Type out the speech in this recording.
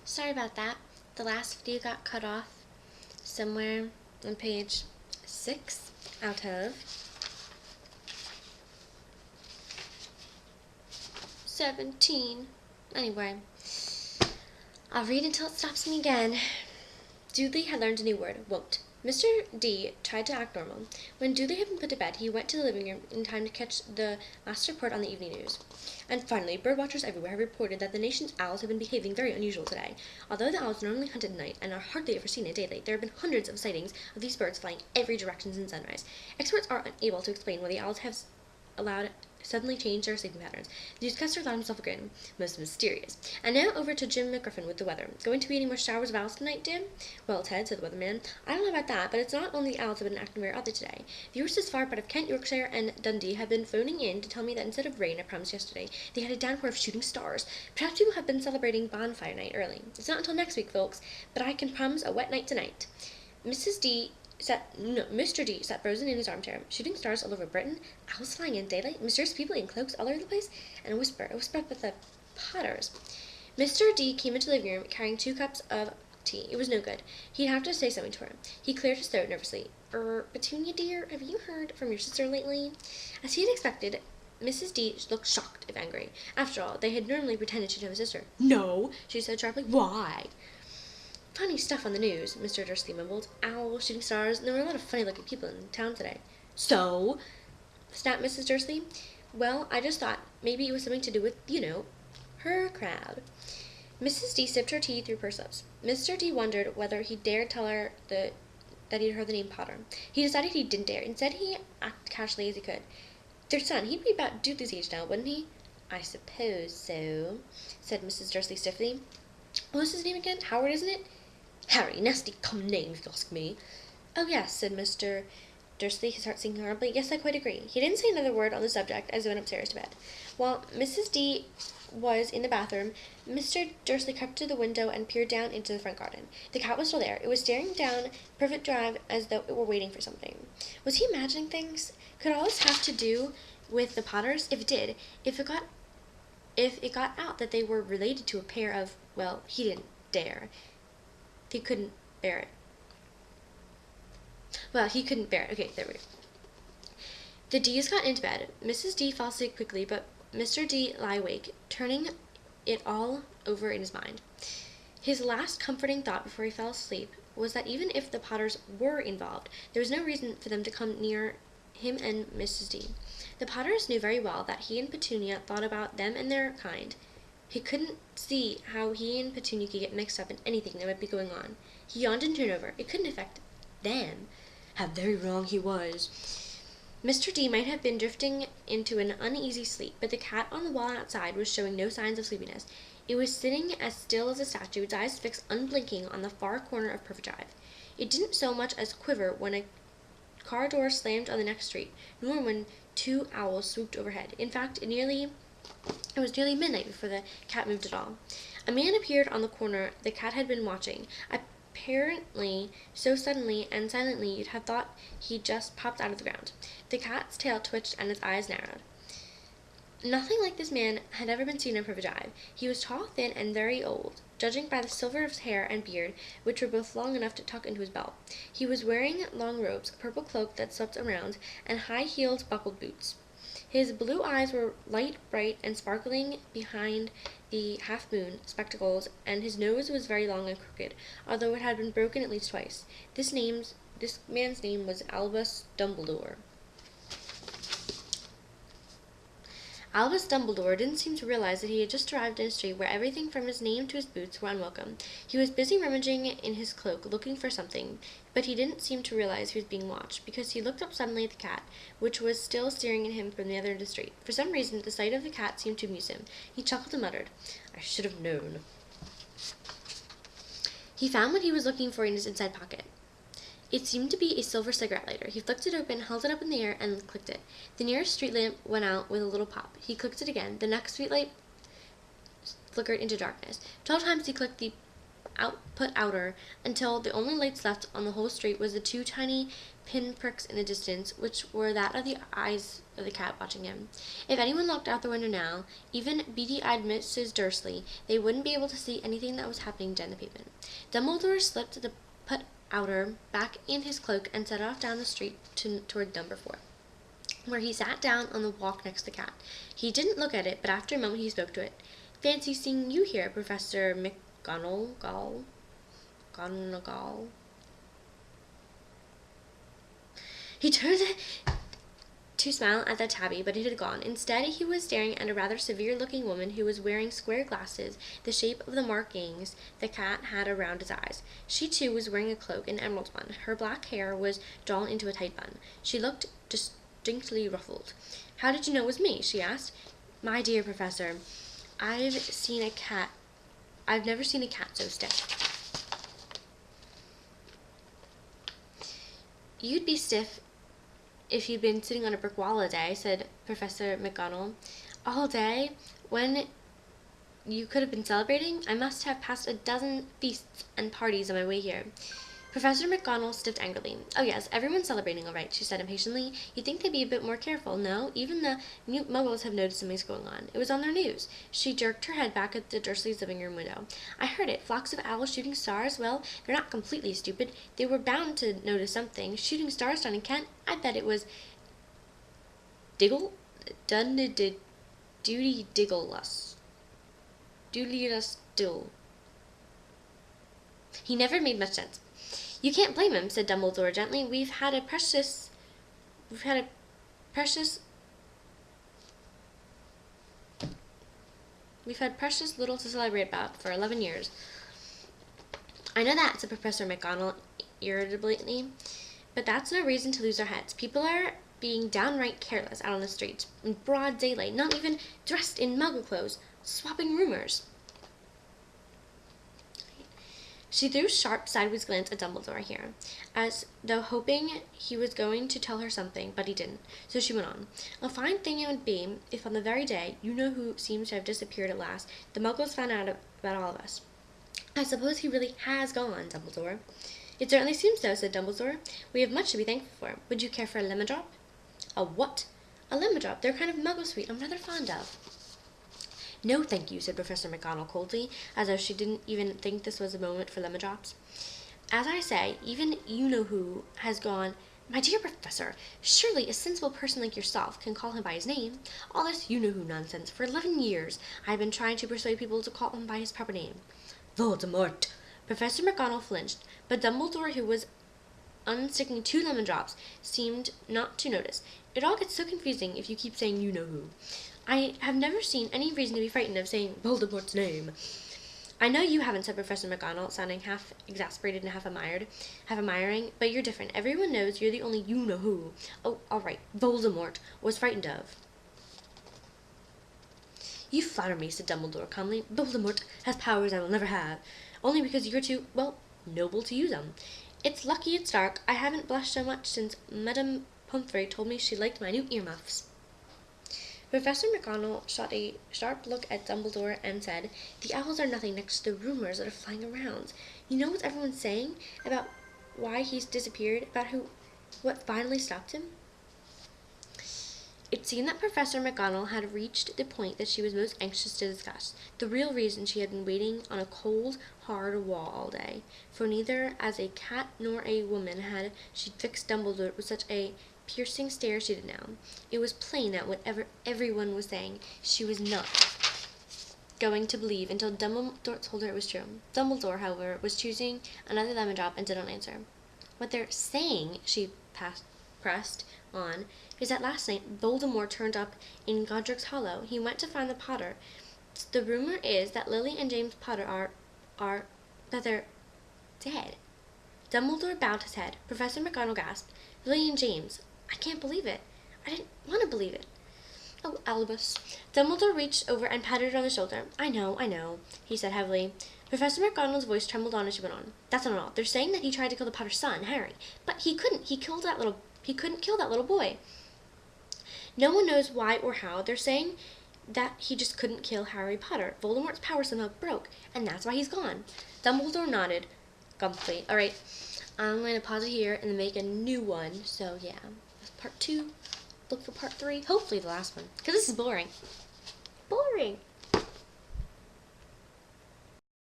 Sorry about that. The last video got cut off somewhere on page 6 out of 17. Anyway, I'll read until it stops me again. Dudley had learned a new word, won't. Mr. D tried to act normal. When Dudley had been put to bed, he went to the living room in time to catch the last report on the evening news. And finally, birdwatchers everywhere have reported that the nation's owls have been behaving very unusual today. Although the owls normally hunt at night and are hardly ever seen in daylight, there have been hundreds of sightings of these birds flying every direction since sunrise. Experts are unable to explain why the owls have suddenly changed their sleeping patterns. The newscaster allowed himself a grin. Most mysterious. And now over to Jim McGriffin with the weather. Going to be any more showers of owls tonight, Jim? Well, Ted, said the weatherman, I don't know about that, but it's not only the owls have been acting very oddly today. Viewers as far out of Kent, Yorkshire, and Dundee have been phoning in to tell me that instead of rain, I promised yesterday, they had a downpour of shooting stars. Perhaps people have been celebrating bonfire night early. It's not until next week, folks, but I can promise a wet night tonight. Mr. D sat frozen in his armchair. Shooting stars all over Britain, owls flying in daylight, mysterious people in cloaks all over the place, and a whisper with the Potters. Mr. D came into the living room carrying 2 cups of tea. It was no good. He'd have to say something to her. He cleared his throat nervously. Petunia, dear, have you heard from your sister lately? As he had expected, Mrs. D looked shocked, if angry. After all, they had normally pretended she'd have a sister. No, she said sharply. Why? Funny stuff on the news, Mr. Dursley mumbled. Owls, shooting stars, and there were a lot of funny-looking people in town today. So? Snapped Mrs. Dursley. Well, I just thought maybe it was something to do with, her crowd. Mrs. D sipped her tea through pursed lips. Mr. D wondered whether he dared tell her that he'd heard the name Potter. He decided he didn't dare. Instead, he acted casually as he could. Their son, he'd be about Dudley's age now, wouldn't he? I suppose so, said Mrs. Dursley stiffly. What was his name again? Howard, isn't it? Harry, nasty common name, if you ask me. Oh, yes, said Mr. Dursley, his heart sinking horribly. Yes, I quite agree. He didn't say another word on the subject as he went upstairs to bed. While Mrs. D was in the bathroom, Mr. Dursley crept to the window and peered down into the front garden. The cat was still there. It was staring down Privet Drive as though it were waiting for something. Was he imagining things? Could all this have to do with the Potters? If it did, if it got out that they were related to a pair of, well, he didn't dare. He couldn't bear it. Well, he couldn't bear it. Okay, there we go. The D's got into bed. Mrs. D fell asleep quickly, but Mr. D lay awake, turning it all over in his mind. His last comforting thought before he fell asleep was that even if the Potters were involved, there was no reason for them to come near him and Mrs. D. The Potters knew very well that he and Petunia thought about them and their kind. He couldn't see how he and Petunia could get mixed up in anything that might be going on. He yawned and turned over. It couldn't affect them. How very wrong he was. Mr. D might have been drifting into an uneasy sleep, but the cat on the wall outside was showing no signs of sleepiness. It was sitting as still as a statue, its eyes fixed unblinking on the far corner of Privet Drive. It didn't so much as quiver when a car door slammed on the next street, nor when 2 owls swooped overhead. In fact, it was nearly midnight before the cat moved at all. A man appeared on the corner the cat had been watching, apparently so suddenly and silently you'd have thought he'd just popped out of the ground. The cat's tail twitched and his eyes narrowed. Nothing like this man had ever been seen on Privet Drive. He was tall, thin, and very old, judging by the silver of his hair and beard, which were both long enough to tuck into his belt. He was wearing long robes, a purple cloak that swept around, and high-heeled buckled boots. His blue eyes were light, bright, and sparkling behind the half-moon spectacles, and his nose was very long and crooked, although it had been broken at least twice. This man's name was Albus Dumbledore. Albus Dumbledore didn't seem to realize that he had just arrived in a street where everything from his name to his boots were unwelcome. He was busy rummaging in his cloak, looking for something, but he didn't seem to realize he was being watched, because he looked up suddenly at the cat, which was still staring at him from the other end of the street. For some reason, the sight of the cat seemed to amuse him. He chuckled and muttered, I should have known. He found what he was looking for in his inside pocket. It seemed to be a silver cigarette lighter. He flicked it open, held it up in the air, and clicked it. The nearest street lamp went out with a little pop. He clicked it again. The next street light flickered into darkness. 12 times he clicked the put outer until the only lights left on the whole street was the two tiny pinpricks in the distance, which were that of the eyes of the cat watching him. If anyone looked out the window now, even beady-eyed Mrs. Dursley, they wouldn't be able to see anything that was happening down the pavement. Dumbledore slipped the put outer back in his cloak and set off down the street toward number 4, where he sat down on the walk next to the cat. He didn't look at it, but after a moment he spoke to it. "Fancy seeing you here, Professor McGonagall." He turned to smile at the tabby, but it had gone. Instead, he was staring at a rather severe-looking woman who was wearing square glasses, the shape of the markings the cat had around his eyes. She, too, was wearing a cloak, an emerald one. Her black hair was drawn into a tight bun. She looked distinctly ruffled. "How did you know it was me?" she asked. "My dear Professor, I've never seen a cat so stiff." "You'd be stiff if you'd been sitting on a brick wall all day," said Professor McGonagall. "All day? When you could have been celebrating? I must have passed a dozen feasts and parties on my way here." Professor McGonagall sniffed angrily. "Oh yes, everyone's celebrating all right," she said impatiently. "You'd think they'd be a bit more careful. No, even the new muggles have noticed something's going on. It was on their news." She jerked her head back at the Dursleys' living room window. "I heard it. Flocks of owls shooting stars. Well, they're not completely stupid. They were bound to notice something. Shooting stars down in Kent. I bet it was Diggle? Duty Diggleless. Doodleless Dill. He never made much sense." "You can't blame him," said Dumbledore gently. We've had precious little to celebrate about for 11 years. "I know that," said Professor McGonagall irritably, "but that's no reason to lose our heads. People are being downright careless out on the streets, in broad daylight, not even dressed in muggle clothes, swapping rumors." She threw a sharp sideways glance at Dumbledore here, as though hoping he was going to tell her something, but he didn't. So she went on. "A fine thing it would be if on the very day you-know-who seems to have disappeared at last, the muggles found out about all of us." "I suppose he really has gone, Dumbledore." "It certainly seems so," said Dumbledore. "We have much to be thankful for. Would you care for a lemon drop?" "A what?" "A lemon drop. They're kind of muggle sweet I'm rather fond of." "No, thank you," said Professor McGonagall coldly, as though she didn't even think this was a moment for lemon drops. "As I say, even you-know-who has gone." "My dear Professor, surely a sensible person like yourself can call him by his name. All this you-know-who nonsense. For 11 years I've been trying to persuade people to call him by his proper name." "Voldemort!" Professor McGonagall flinched, but Dumbledore, who was unsticking 2 lemon drops, seemed not to notice. "It all gets so confusing if you keep saying you-know-who. I have never seen any reason to be frightened of saying Voldemort's name." "I know you haven't," said Professor McGonagall, sounding half exasperated and half admiring, "but you're different. Everyone knows you're the only you-know-who. Oh, all right, Voldemort was frightened of." "You flatter me," said Dumbledore calmly. "Voldemort has powers I will never have, only because you're too, well, noble to use them. It's lucky it's dark. I haven't blushed so much since Madame Pomfrey told me she liked my new earmuffs." Professor McGonagall shot a sharp look at Dumbledore and said, "The owls are nothing next to the rumors that are flying around. You know what everyone's saying about why he's disappeared, about what finally stopped him?" It seemed that Professor McGonagall had reached the point that she was most anxious to discuss, the real reason she had been waiting on a cold, hard wall all day. For neither as a cat nor a woman had she fixed Dumbledore with such a piercing stare she did now. It was plain that whatever everyone was saying, she was not going to believe until Dumbledore told her it was true. Dumbledore, however, was choosing another lemon drop and did not answer. "What they're saying," she pressed on, "is that last night Voldemort turned up in Godric's Hollow. He went to find the Potter. The rumor is that Lily and James Potter that they're dead." Dumbledore bowed his head. Professor McGonagall gasped. "Lily and James. I can't believe it. I didn't want to believe it." "Oh, Albus." Dumbledore reached over and patted her on the shoulder. I know, he said heavily. Professor McGonagall's voice trembled on as she went on. "That's not all. They're saying that he tried to kill the Potter's son, Harry. But he couldn't. He couldn't kill that little boy. No one knows why or how. They're saying that he just couldn't kill Harry Potter. Voldemort's power somehow broke, and that's why he's gone. Dumbledore nodded. Complete. Alright, I'm going to pause it here and make a new one. So, yeah, part 2. Look for part 3. Hopefully the last one, because this is boring. Boring.